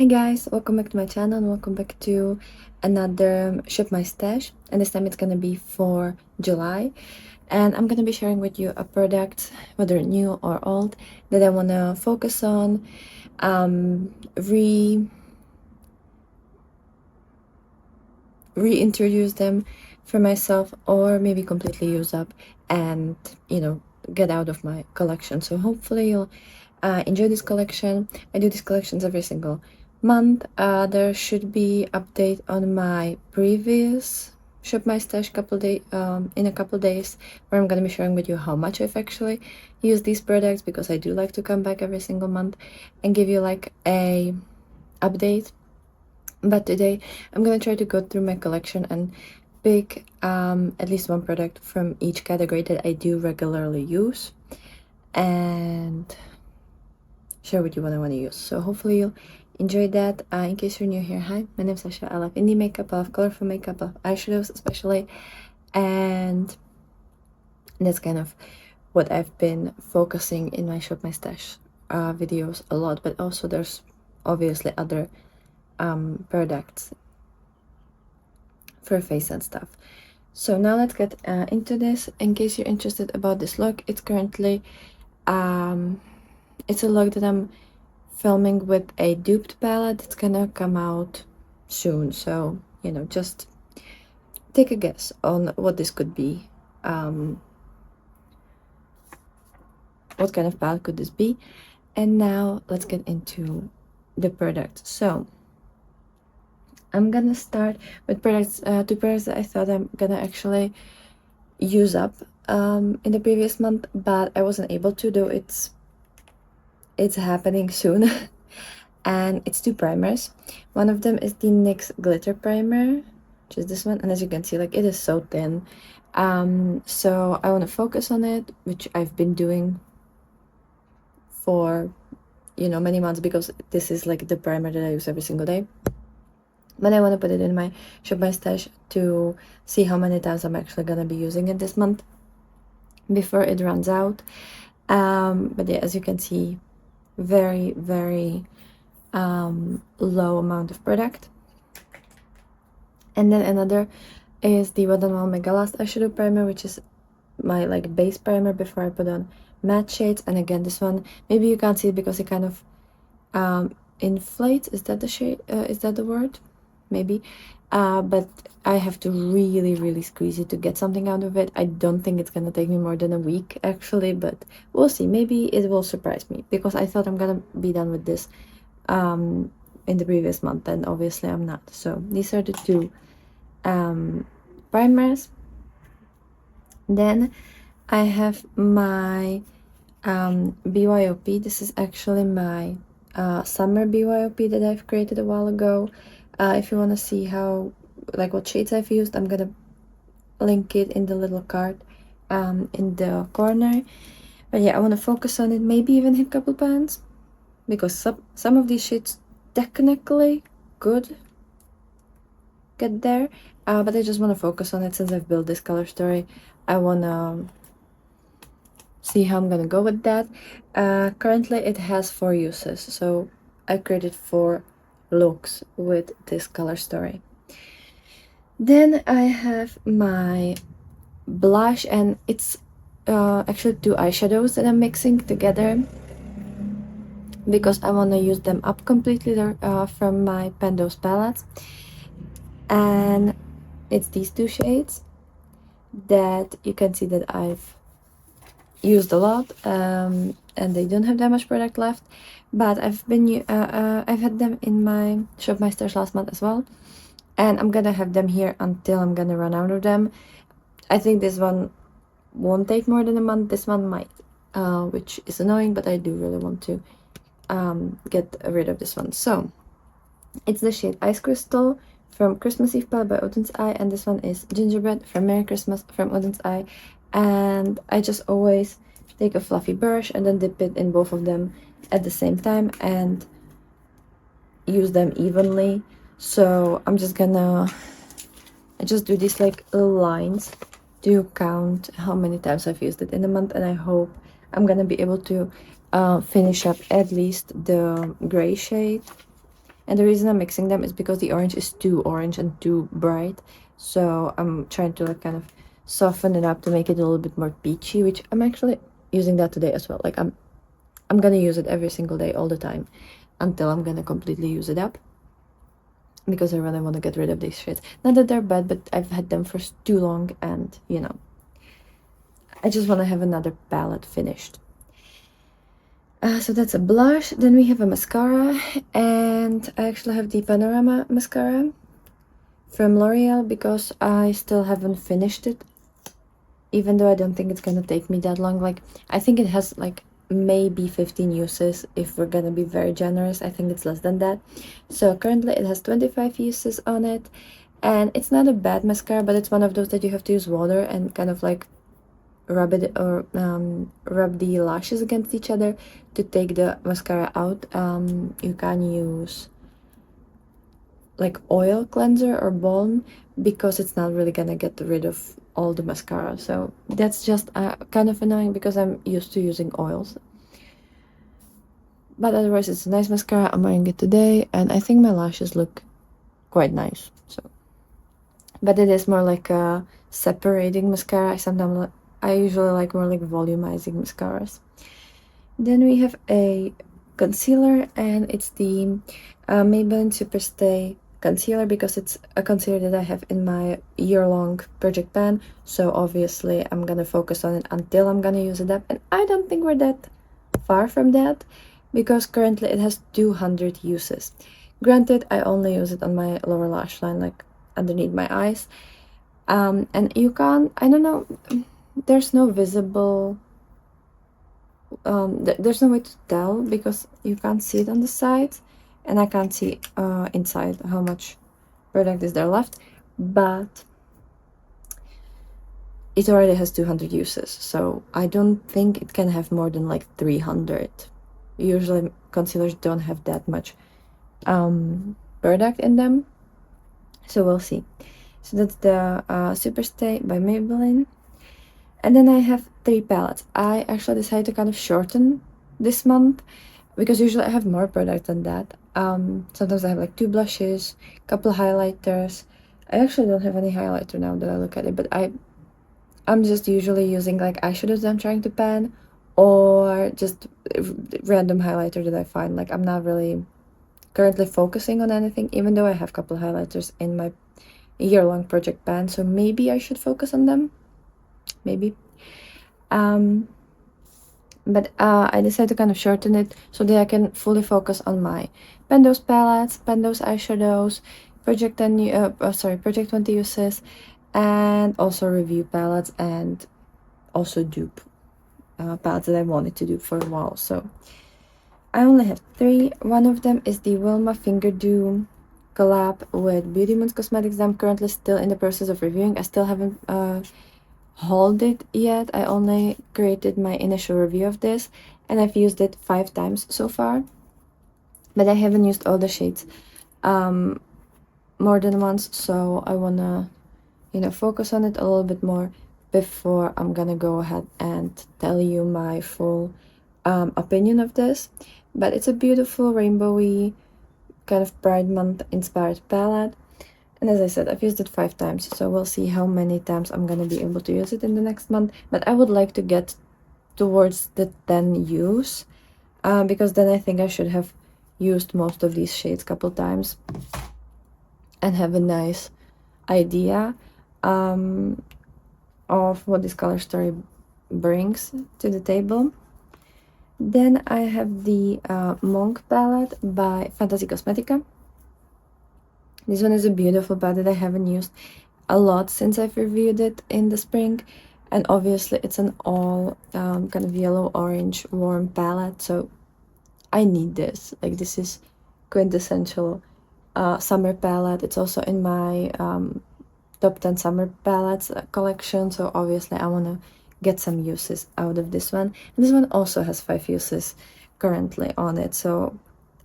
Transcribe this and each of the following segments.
Hi guys, welcome back to my channel and welcome back to another Shop My Stash, and this time it's gonna be for July, and I'm gonna be sharing with you a product, whether new or old, that I wanna focus on, reintroduce them for myself, or maybe completely use up and get out of my collection. So hopefully you'll enjoy this collection. I do these collections every single month. There should be update on my previous Shop My Stash in a couple days, where I'm gonna be sharing with you how much I've actually used these products, because I do like to come back every single month and give you like a update. But today I'm gonna try to go through my collection and pick at least one product from each category that I do regularly use and share with you what I want to use. So hopefully you'll enjoy that. In case you're new here, hi, my name's Sasha. I love indie makeup, I love colorful makeup, I love eyeshadows especially, and that's kind of what I've been focusing in my Shop My Stash videos a lot. But also there's obviously other products for face and stuff. So now let's get into this. In case you're interested about this look, it's currently it's a look that I'm filming with a duped palette. It's gonna come out soon, so just take a guess on what this could be. What kind of palette could this be? And now let's get into the product. So I'm gonna start with products, two products that I thought I'm gonna actually use up in the previous month, but I wasn't able to, though it's happening soon. And it's two primers. One of them is the NYX glitter primer, which is this one, and as you can see, like, it is so thin. So I want to focus on it, which I've been doing for many months, because this is like the primer that I use every single day. But I want to put it in my Shop My Stash to see how many times I'm actually gonna be using it this month before it runs out. But yeah, as you can see, very low amount of product. And then another is the Oden megalast eyeshadow primer, which is my like base primer before I put on matte shades. And again, this one, maybe you can't see it because it kind of inflates. Is that the shade? Is that the word? Maybe. But I have to really squeeze it to get something out of it. I don't think it's gonna take me more than a week actually, but we'll see. Maybe it will surprise me, because I thought I'm gonna be done with this in the previous month, and obviously I'm not. So these are the two primers. Then I have my BYOP. This is actually my summer BYOP that I've created a while ago. If you want to see what shades I've used, I'm gonna link it in the little card in the corner. But yeah, I want to focus on it, maybe even hit a couple pans, because some of these shades technically could get there, but I just want to focus on it. Since I've built this color story, I want to see how I'm gonna go with that. Currently it has 4 uses, so I created 4 looks with this color story. Then I have my blush, and it's actually 2 eyeshadows that I'm mixing together, because I want to use them up completely from my Pendos palettes. And it's these 2 shades that you can see that I've used a lot, and they don't have that much product left, but I've had them in my Shop My Stash last month as well, and I'm gonna have them here until I'm gonna run out of them. I think this one won't take more than a month. This one might, which is annoying, but I do really want to get rid of this one. So it's the shade Ice Crystal from Christmas Eve palette by Oden's Eye, and this one is Gingerbread from Merry Christmas from Oden's Eye. And I just always take a fluffy brush and then dip it in both of them at the same time and use them evenly. So I'm just gonna do these like little lines to count how many times I've used it in a month, and I hope I'm gonna be able to finish up at least the gray shade And the reason I'm mixing them is because the orange is too orange and too bright. So I'm trying to like kind of soften it up to make it a little bit more peachy, which I'm actually using that today as well. Like I'm gonna use it every single day all the time until I'm gonna completely use it up, because I really want to get rid of these shades. Not that they're bad, but I've had them for too long, and you know, I just want to have another palette finished. So that's a blush. Then we have a mascara, and I actually have the Panorama mascara from L'Oreal because I still haven't finished it, even though I don't think it's gonna take me that long. Like, I think it has like maybe 15 uses if we're gonna be very generous. I think it's less than that. So currently it has 25 uses on it, and it's not a bad mascara, but it's one of those that you have to use water and kind of like rub it, or rub the lashes against each other to take the mascara out. You can use like oil cleanser or balm because it's not really gonna get rid of all the mascara. So that's just kind of annoying because I'm used to using oils. But otherwise, it's a nice mascara. I'm wearing it today, and I think my lashes look quite nice. So, but it is more like a separating mascara. I usually like more like volumizing mascaras. Then we have a concealer, and it's the Maybelline Superstay concealer because it's a concealer that I have in my year-long project pan. So obviously I'm gonna focus on it until I'm gonna use it up, and I don't think we're that far from that because currently it has 200 uses. Granted, I only use it on my lower lash line, like underneath my eyes, and you can't, I don't know, there's no visible there's no way to tell because you can't see it on the sides, and I can't see inside how much product is there left, but it already has 200 uses, so I don't think it can have more than like 300. Usually concealers don't have that much product in them, so we'll see. So that's the Superstay by Maybelline. And then I have 3 palettes. I actually decided to kind of shorten this month because usually I have more product than that. Sometimes I have like 2 blushes, couple highlighters. I actually don't have any highlighter now that I look at it, but I'm just usually using like eyeshadows that I'm trying to pan, or just random highlighter that I find. Like, I'm not really currently focusing on anything, even though I have a couple highlighters in my year-long project pan, so maybe I should focus on them. Maybe. But I decided to kind of shorten it so that I can fully focus on my Pendos palettes, Pendos eyeshadows, Project 20 uses, and also review palettes, and also dupe palettes that I wanted to do for a while. So I only have 3. One of them is the Wilma Finger Dew collab with Beauty Moons Cosmetics that I'm currently still in the process of reviewing. I still haven't hauled it yet. I only created my initial review of this, and I've used it 5 times so far, but I haven't used all the shades more than once, so I wanna, you know, focus on it a little bit more before I'm gonna go ahead and tell you my full opinion of this. But it's a beautiful rainbowy kind of Pride Month inspired palette. And as I said, I've used it 5 times, so we'll see how many times I'm gonna be able to use it in the next month. But I would like to get towards the 10 use, because then I think I should have used most of these shades a couple times and have a nice idea of what this color story brings to the table. Then I have the Monk palette by Fantasy Cosmetica. This one is a beautiful palette that I haven't used a lot since I've reviewed it in the spring, and obviously it's an all kind of yellow orange warm palette, so I need this. Like, this is quintessential summer palette. It's also in my top 10 summer palettes collection, so obviously I want to get some uses out of this one. And this one also has 5 uses currently on it, so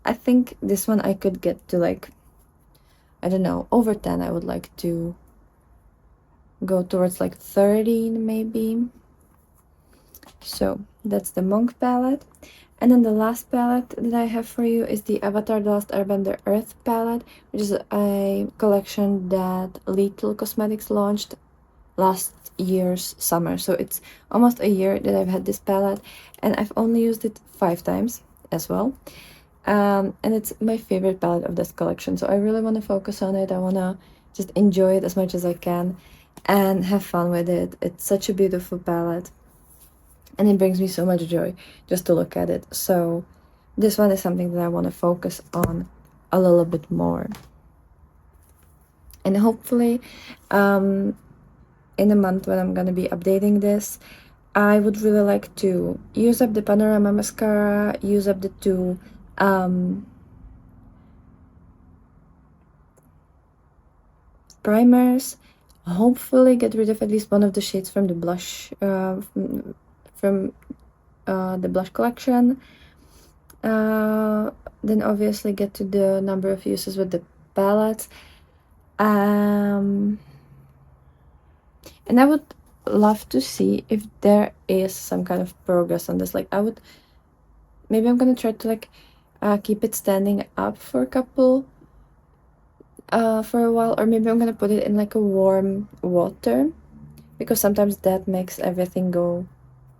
I think this one I could get to like, I don't know, over 10. I would like to go towards like 13 maybe. So that's the Monk palette. And then the last palette that I have for you is the Avatar The Last Airbender Earth palette, which is a collection that Lethal Cosmetics launched last year's summer. So it's almost a year that I've had this palette, and I've only used it 5 times as well. And it's my favorite palette of this collection, so I really want to focus on it. I want to just enjoy it as much as I can and have fun with it. It's such a beautiful palette, and it brings me so much joy just to look at it. So this one is something that I want to focus on a little bit more. And hopefully, in a month when I'm going to be updating this, I would really like to use up the Panorama mascara, use up the two primers, hopefully get rid of at least one of the shades from the blush, from the blush collection. Then obviously get to the number of uses with the palette. And I would love to see if there is some kind of progress on this. Like, maybe I'm gonna try to like keep it standing up for a couple for a while, or maybe I'm gonna put it in like a warm water, because sometimes that makes everything go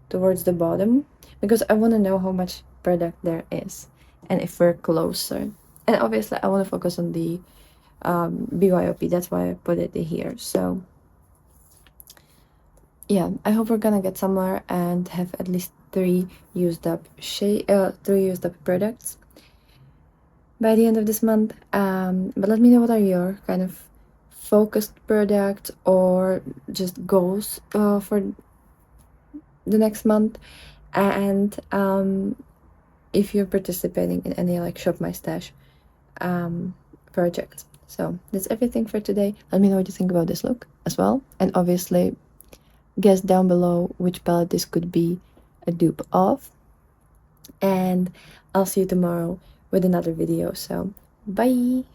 towards the bottom, because I want to know how much product there is and if we're closer. And obviously I want to focus on the BYOP, that's why I put it here. So yeah, I hope we're gonna get somewhere and have at least 3 used up products by the end of this month. But let me know what are your kind of focused products or just goals for the next month, and if you're participating in any like Shop My Stash projects. So that's everything for today. Let me know what you think about this look as well, and obviously guess down below which palette this could be a dupe of. And I'll see you tomorrow with another video. So bye.